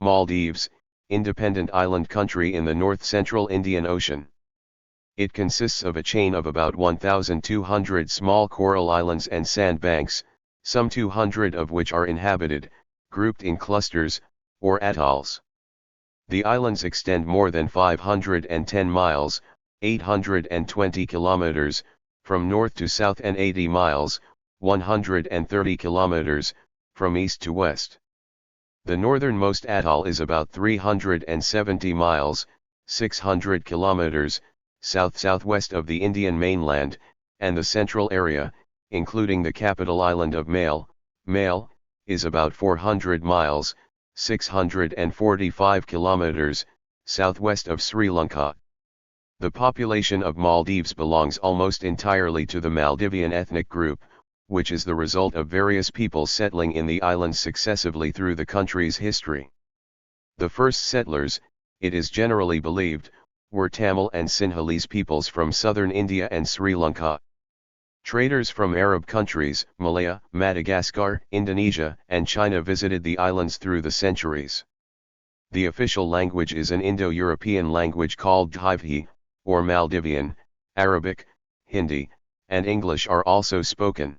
Maldives, independent island country in the north-central Indian Ocean. It consists of a chain of about 1,200 small coral islands and sandbanks, some 200 of which are inhabited, grouped in clusters, or atolls. The islands extend more than 510 miles, 820 kilometers, from north to south and 80 miles, 130 kilometers, from east to west. The northernmost atoll is about 370 miles, 600 kilometers, south-southwest of the Indian mainland, and the central area, including the capital island of Malé, is about 400 miles, 645 kilometers, southwest of Sri Lanka. The population of Maldives belongs almost entirely to the Maldivian ethnic group, which is the result of various peoples settling in the islands successively through the country's history. The first settlers, it is generally believed, were Tamil and Sinhalese peoples from southern India and Sri Lanka. Traders from Arab countries, Malaya, Madagascar, Indonesia, and China visited the islands through the centuries. The official language is an Indo-European language called Dhivhi, or Maldivian. Arabic, Hindi, and English are also spoken.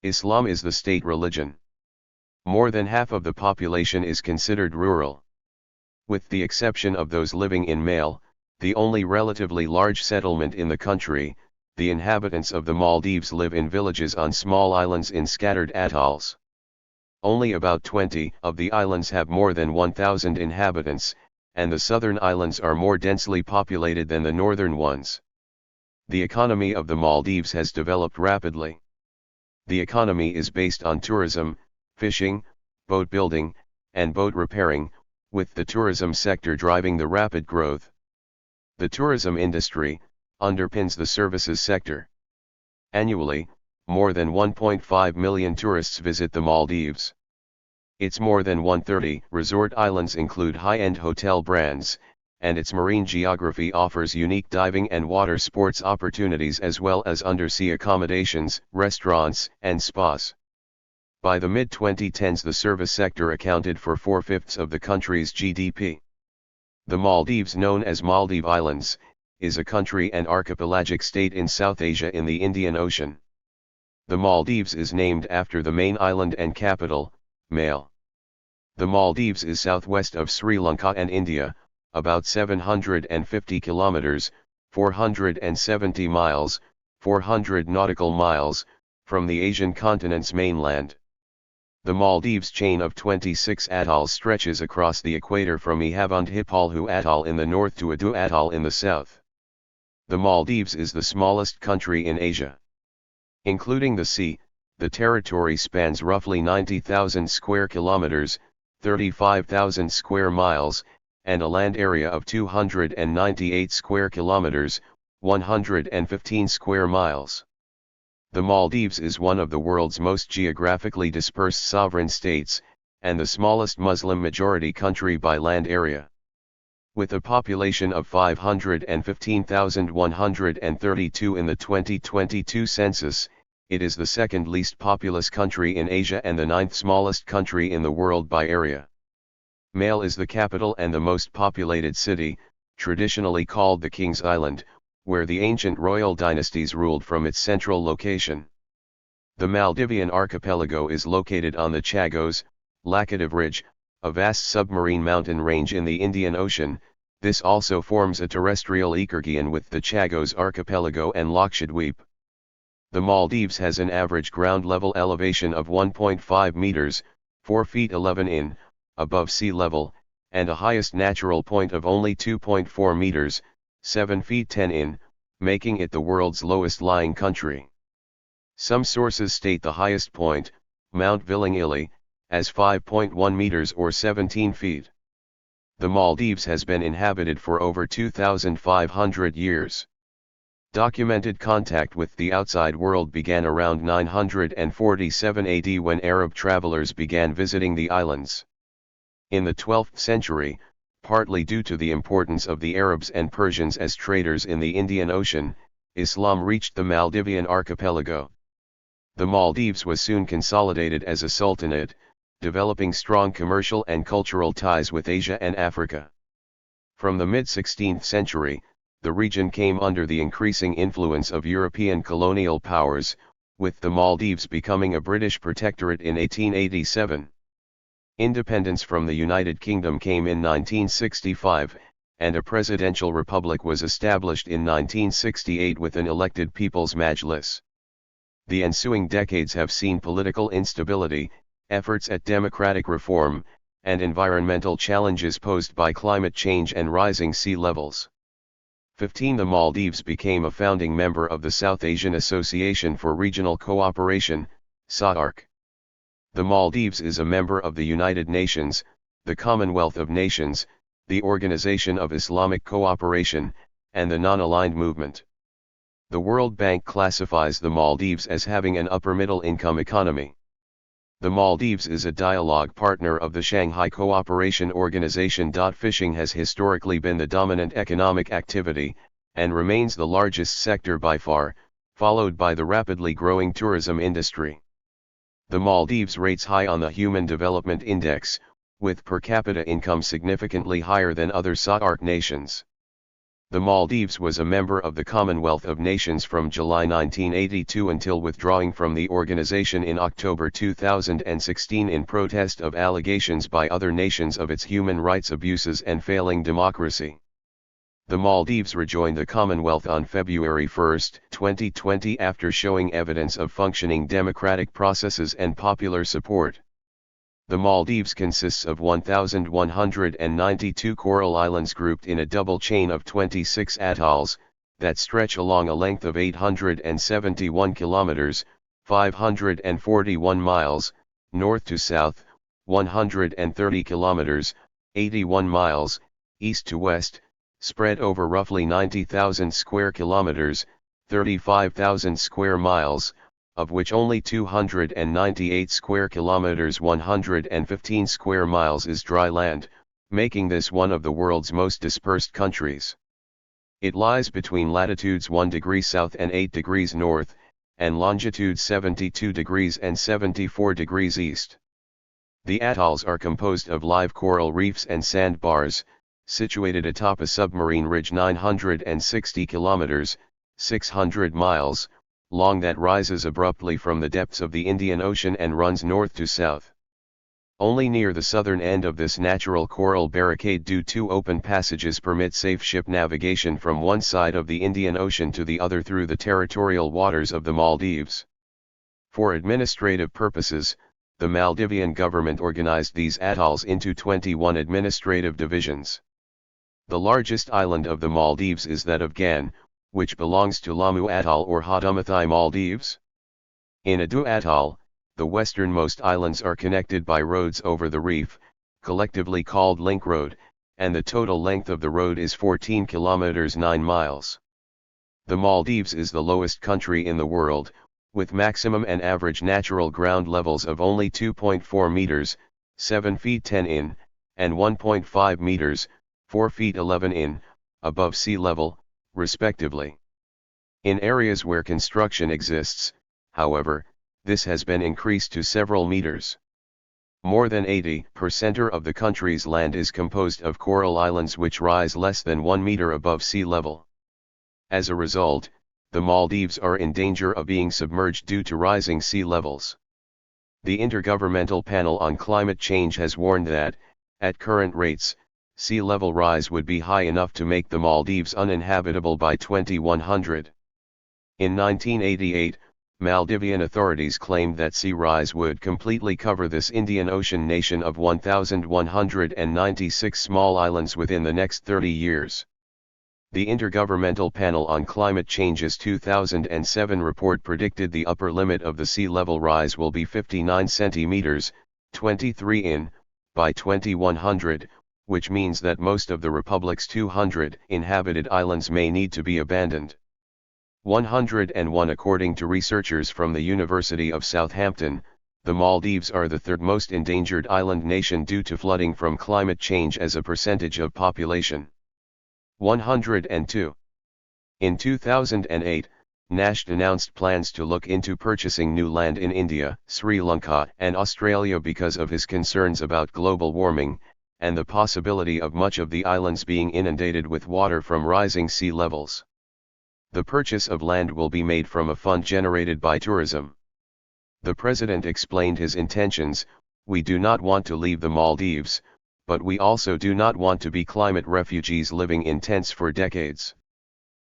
Islam is the state religion. More than half of the population is considered rural. With the exception of those living in Malé, the only relatively large settlement in the country, the inhabitants of the Maldives live in villages on small islands in scattered atolls. Only about 20 of the islands have more than 1,000 inhabitants, and the southern islands are more densely populated than the northern ones. The economy of the Maldives has developed rapidly. The economy is based on tourism, fishing, boat building, and boat repairing, with the tourism sector driving the rapid growth. The tourism industry underpins the services sector. Annually, more than 1.5 million tourists visit the Maldives. Its more than 130 resort islands include high-end hotel brands, and its marine geography offers unique diving and water sports opportunities as well as undersea accommodations, restaurants, and spas. By the mid-2010s, the service sector accounted for 4/5 of the country's GDP. The Maldives, known as Maldive Islands, is a country and archipelagic state in South Asia in the Indian Ocean. The Maldives is named after the main island and capital, Malé. The Maldives is southwest of Sri Lanka and India, about 750 kilometers, 470 miles, 400 nautical miles, from the Asian continent's mainland. The Maldives chain of 26 atolls stretches across the equator from Ihavaundhipalhu Atoll in the north to Adu Atoll in the south. The Maldives is the smallest country in Asia. Including the sea, the territory spans roughly 90,000 square kilometers, 35,000 square miles, and a land area of 298 square kilometers, 115 square miles. The Maldives is one of the world's most geographically dispersed sovereign states, and the smallest Muslim-majority country by land area. With a population of 515,132 in the 2022 census, it is the second least populous country in Asia and the ninth smallest country in the world by area. Malé is the capital and the most populated city, traditionally called the King's Island, where the ancient royal dynasties ruled from its central location. The Maldivian archipelago is located on the Chagos, Laccadive Ridge, a vast submarine mountain range in the Indian Ocean. This also forms a terrestrial ecoregion with the Chagos archipelago and Laccadive. The Maldives has an average ground level elevation of 1.5 meters, 4 feet 11 in, above sea level, and a highest natural point of only 2.4 meters, 7 feet 10 in, making it the world's lowest lying country. Some sources state the highest point, Mount Vilingili, as 5.1 meters or 17 feet. The Maldives has been inhabited for over 2,500 years. Documented contact with the outside world began around 947 AD when Arab travelers began visiting the islands. In the 12th century, partly due to the importance of the Arabs and Persians as traders in the Indian Ocean, Islam reached the Maldivian archipelago. The Maldives was soon consolidated as a sultanate, developing strong commercial and cultural ties with Asia and Africa. From the mid-16th century, the region came under the increasing influence of European colonial powers, with the Maldives becoming a British protectorate in 1887. Independence from the United Kingdom came in 1965, and a presidential republic was established in 1968 with an elected People's Majlis. The ensuing decades have seen political instability, efforts at democratic reform, and environmental challenges posed by climate change and rising sea levels. 15. The Maldives became a founding member of the South Asian Association for Regional Cooperation, SAARC. The Maldives is a member of the United Nations, the Commonwealth of Nations, the Organization of Islamic Cooperation, and the Non-Aligned Movement. The World Bank classifies the Maldives as having an upper-middle-income economy. The Maldives is a dialogue partner of the Shanghai Cooperation Organization. Fishing has historically been the dominant economic activity, and remains the largest sector by far, followed by the rapidly growing tourism industry. The Maldives rates high on the Human Development Index, with per capita income significantly higher than other SAARC nations. The Maldives was a member of the Commonwealth of Nations from July 1982 until withdrawing from the organization in October 2016 in protest of allegations by other nations of its human rights abuses and failing democracy. The Maldives rejoined the Commonwealth on February 1, 2020 after showing evidence of functioning democratic processes and popular support. The Maldives consists of 1,192 coral islands grouped in a double chain of 26 atolls, that stretch along a length of 871 kilometers, 541 miles, north to south, 130 kilometers, 81 miles, east to west, spread over roughly 90,000 square kilometers, 35,000 square miles, of which only 298 square kilometers 115 square miles is dry land, making this one of the world's most dispersed countries. It lies between latitudes 1 degree south and 8 degrees north, and longitude 72 degrees and 74 degrees east. The atolls are composed of live coral reefs and sandbars, situated atop a submarine ridge 960 kilometers, 600 miles, long that rises abruptly from the depths of the Indian Ocean and runs north to south. Only near the southern end of this natural coral barricade do two open passages permit safe ship navigation from one side of the Indian Ocean to the other through the territorial waters of the Maldives. For administrative purposes, the Maldivian government organized these atolls into 21 administrative divisions. The largest island of the Maldives is that of Gan, which belongs to Lamu Atoll or Hadamathai Maldives. In Adu Atoll, the westernmost islands are connected by roads over the reef, collectively called Link Road, and the total length of the road is 14 kilometers 9 miles. The Maldives is the lowest country in the world, with maximum and average natural ground levels of only 2.4 meters, 7 feet 10 in, and 1.5 meters, 4 feet 11 in, above sea level, respectively. In areas where construction exists, however, this has been increased to several meters. More than 80% of the country's land is composed of coral islands which rise less than 1 meter above sea level. As a result, the Maldives are in danger of being submerged due to rising sea levels. The Intergovernmental Panel on Climate Change has warned that, at current rates, sea level rise would be high enough to make the Maldives uninhabitable by 2100. In 1988, Maldivian authorities claimed that sea rise would completely cover this Indian Ocean nation of 1,196 small islands within the next 30 years. The Intergovernmental Panel on Climate Change's 2007 report predicted the upper limit of the sea level rise will be 59 centimeters, 23 in, by 2100, which means that most of the Republic's 200 inhabited islands may need to be abandoned. 101. According to researchers from the University of Southampton, the Maldives are the third most endangered island nation due to flooding from climate change as a percentage of population. 102. In 2008, NASHD announced plans to look into purchasing new land in India, Sri Lanka, and Australia because of his concerns about global warming, and the possibility of much of the islands being inundated with water from rising sea levels. The purchase of land will be made from a fund generated by tourism. The president explained his intentions: "We do not want to leave the Maldives, but we also do not want to be climate refugees living in tents for decades."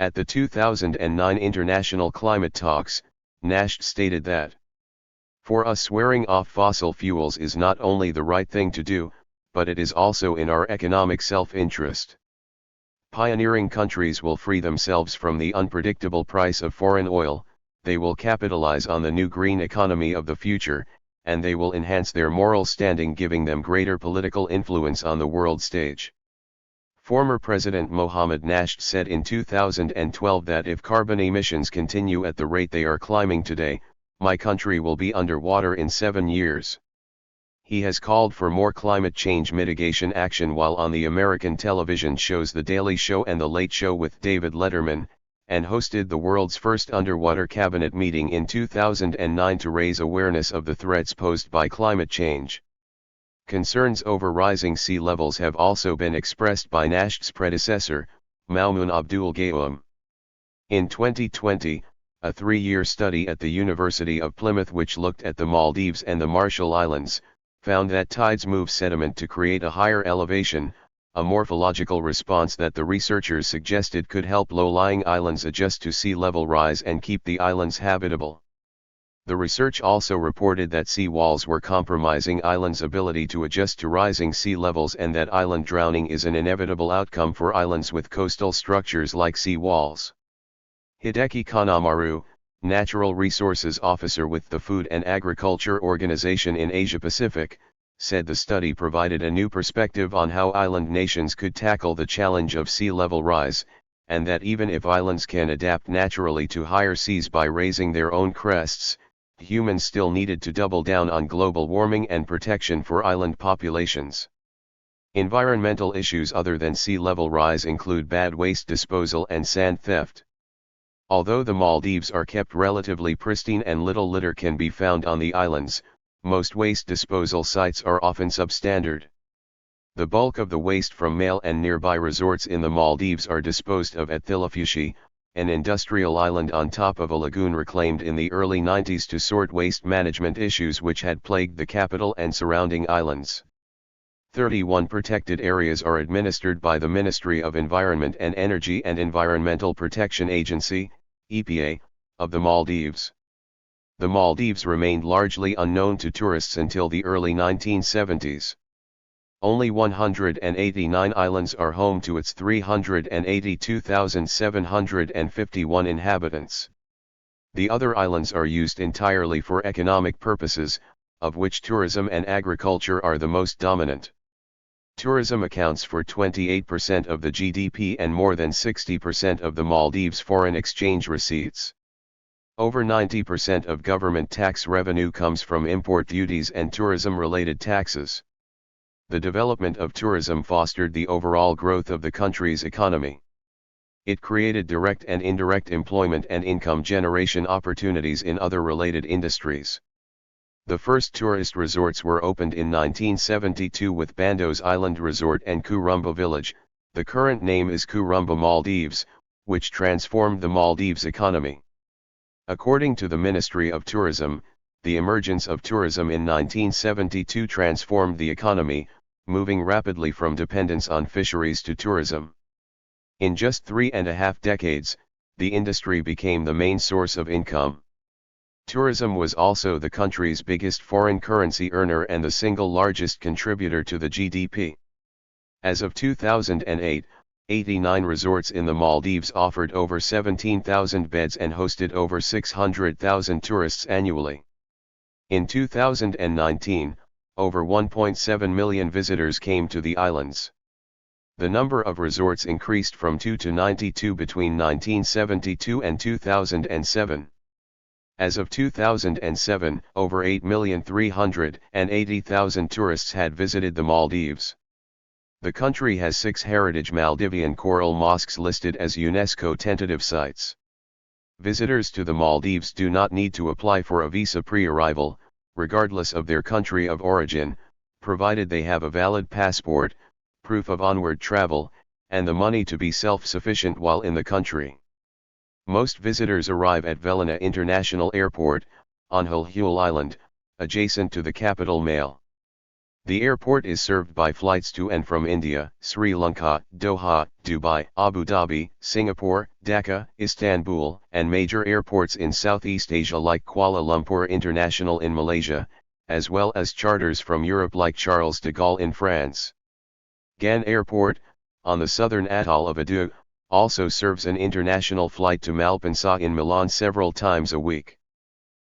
At the 2009 International Climate Talks, NASHD stated that, "For us, swearing off fossil fuels is not only the right thing to do, but it is also in our economic self-interest. Pioneering countries will free themselves from the unpredictable price of foreign oil, they will capitalize on the new green economy of the future, and they will enhance their moral standing, giving them greater political influence on the world stage." Former President Mohammed Nasheed said in 2012 that if carbon emissions continue at the rate they are climbing today, my country will be underwater in 7 years. He has called for more climate change mitigation action while on the American television shows The Daily Show and The Late Show with David Letterman, and hosted the world's first underwater cabinet meeting in 2009 to raise awareness of the threats posed by climate change. Concerns over rising sea levels have also been expressed by Nasheed's predecessor, Maumoon Abdul Gayoom. In 2020, a 3-year study at the University of Plymouth, which looked at the Maldives and the Marshall Islands, found that tides move sediment to create a higher elevation, a morphological response that the researchers suggested could help low-lying islands adjust to sea level rise and keep the islands habitable. The research also reported that sea walls were compromising islands' ability to adjust to rising sea levels, and that island drowning is an inevitable outcome for islands with coastal structures like sea walls. Hideki Kanamaru, Natural Resources Officer with the Food and Agriculture Organization in Asia-Pacific, said the study provided a new perspective on how island nations could tackle the challenge of sea level rise, and that even if islands can adapt naturally to higher seas by raising their own crests, humans still needed to double down on global warming and protection for island populations. Environmental issues other than sea level rise include bad waste disposal and sand theft. Although the Maldives are kept relatively pristine and little litter can be found on the islands, most waste disposal sites are often substandard. The bulk of the waste from Male and nearby resorts in the Maldives are disposed of at Thilafushi, an industrial island on top of a lagoon reclaimed in the early 90s to sort waste management issues which had plagued the capital and surrounding islands. 31 protected areas are administered by the Ministry of Environment and Energy and Environmental Protection Agency, EPA, of the Maldives. The Maldives remained largely unknown to tourists until the early 1970s. Only 189 islands are home to its 382,751 inhabitants. The other islands are used entirely for economic purposes, of which tourism and agriculture are the most dominant. Tourism accounts for 28% of the GDP and more than 60% of the Maldives' foreign exchange receipts. Over 90% of government tax revenue comes from import duties and tourism-related taxes. The development of tourism fostered the overall growth of the country's economy. It created direct and indirect employment and income generation opportunities in other related industries. The first tourist resorts were opened in 1972 with Bandos Island Resort and Kurumba Village. The current name is Kurumba Maldives, which transformed the Maldives economy. According to the Ministry of Tourism, the emergence of tourism in 1972 transformed the economy, moving rapidly from dependence on fisheries to tourism. In just 3.5 decades, the industry became the main source of income. Tourism was also the country's biggest foreign currency earner and the single largest contributor to the GDP. As of 2008, 89 resorts in the Maldives offered over 17,000 beds and hosted over 600,000 tourists annually. In 2019, over 1.7 million visitors came to the islands. The number of resorts increased from 2 to 92 between 1972 and 2007. As of 2007, over 8,380,000 tourists had visited the Maldives. The country has 6 heritage Maldivian coral mosques listed as UNESCO tentative sites. Visitors to the Maldives do not need to apply for a visa pre-arrival, regardless of their country of origin, provided they have a valid passport, proof of onward travel, and the money to be self-sufficient while in the country. Most visitors arrive at Velina International Airport, on Hulhul Island, adjacent to the capital Male. The airport is served by flights to and from India, Sri Lanka, Doha, Dubai, Abu Dhabi, Singapore, Dhaka, Istanbul, and major airports in Southeast Asia like Kuala Lumpur International in Malaysia, as well as charters from Europe like Charles de Gaulle in France. Gan Airport, on the southern atoll of Adu, also serves an international flight to Malpensa in Milan several times a week.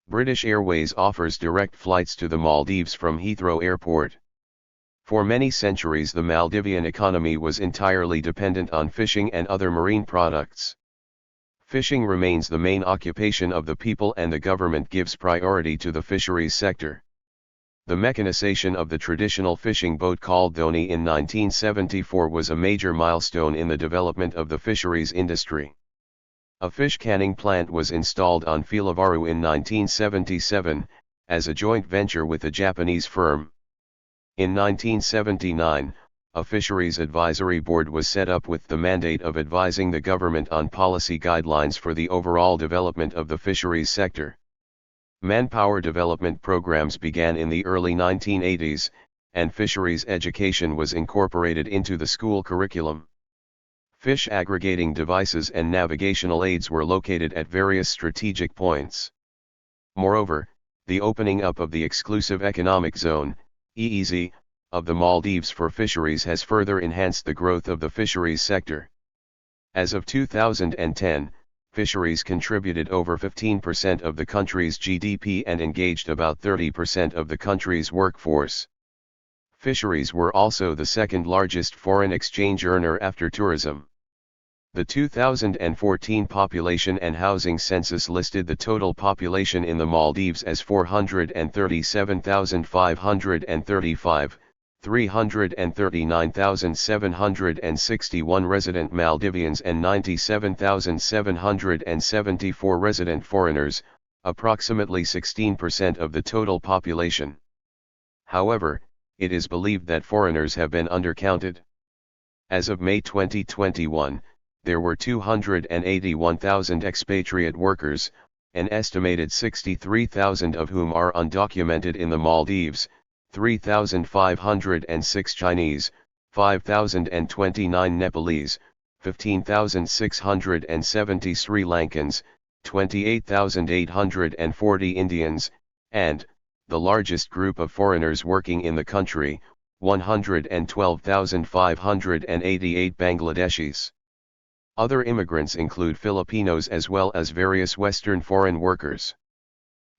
British Airways offers direct flights to the Maldives from Heathrow Airport. For many centuries the Maldivian economy was entirely dependent on fishing and other marine products. Fishing remains the main occupation of the people and the government gives priority to the fisheries sector. The mechanization of the traditional fishing boat called dhoni in 1974 was a major milestone in the development of the fisheries industry. A fish canning plant was installed on Filavaru in 1977, as a joint venture with a Japanese firm. In 1979, a Fisheries Advisory Board was set up with the mandate of advising the government on policy guidelines for the overall development of the fisheries sector. Manpower development programs began in the early 1980s, and fisheries education was incorporated into the school curriculum. Fish aggregating devices and navigational aids were located at various strategic points. Moreover, the opening up of the Exclusive Economic Zone, EEZ, of the Maldives for fisheries has further enhanced the growth of the fisheries sector. As of 2010, fisheries contributed over 15% of the country's GDP and engaged about 30% of the country's workforce. Fisheries were also the second largest foreign exchange earner after tourism. The 2014 population and housing census listed the total population in the Maldives as 437,535, 339,761 resident Maldivians and 97,774 resident foreigners, approximately 16% of the total population. However, it is believed that foreigners have been undercounted. As of May 2021, there were 281,000 expatriate workers, an estimated 63,000 of whom are undocumented in the Maldives, 3,506 Chinese, 5,029 Nepalese, 15,670 Sri Lankans, 28,840 Indians, and, the largest group of foreigners working in the country, 112,588 Bangladeshis. Other immigrants include Filipinos as well as various Western foreign workers.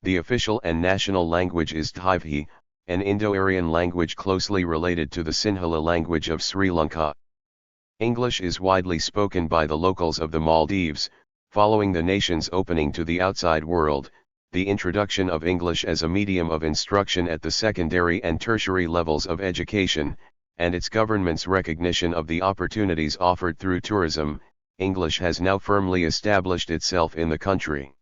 The official and national language is Thivhi, an Indo-Aryan language closely related to the Sinhala language of Sri Lanka. English is widely spoken by the locals of the Maldives, following the nation's opening to the outside world, the introduction of English as a medium of instruction at the secondary and tertiary levels of education, and its government's recognition of the opportunities offered through tourism. English has now firmly established itself in the country.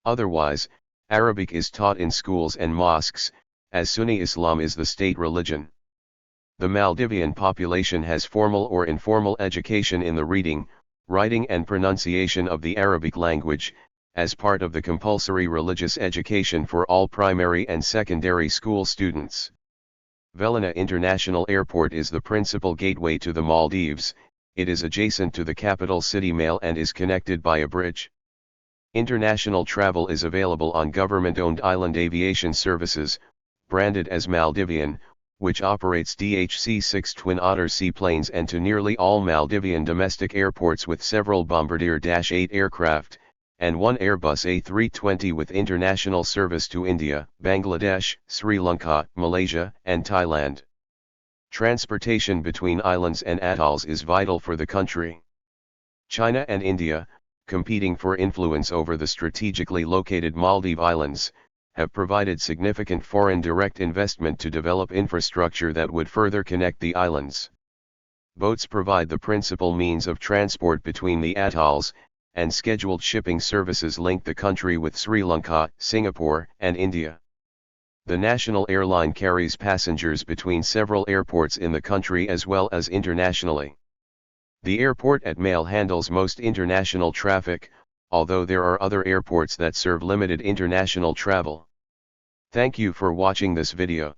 Otherwise, Arabic is taught in schools and mosques, as Sunni Islam is the state religion. The Maldivian population has formal or informal education in the reading, writing and pronunciation of the Arabic language, as part of the compulsory religious education for all primary and secondary school students. Velina International Airport is the principal gateway to the Maldives. It is adjacent to the capital city Male and is connected by a bridge. International travel is available on government-owned island aviation services, branded as Maldivian, which operates DHC-6 Twin Otter seaplanes and to nearly all Maldivian domestic airports with several Bombardier Dash 8 aircraft, and one Airbus A320 with international service to India, Bangladesh, Sri Lanka, Malaysia, and Thailand. Transportation between islands and atolls is vital for the country. China and India, competing for influence over the strategically located Maldive Islands, have provided significant foreign direct investment to develop infrastructure that would further connect the islands. Boats provide the principal means of transport between the atolls, and scheduled shipping services link the country with Sri Lanka, Singapore, and India. The national airline carries passengers between several airports in the country as well as internationally. The airport at Malé handles most international traffic, although there are other airports that serve limited international travel. Thank you for watching this video.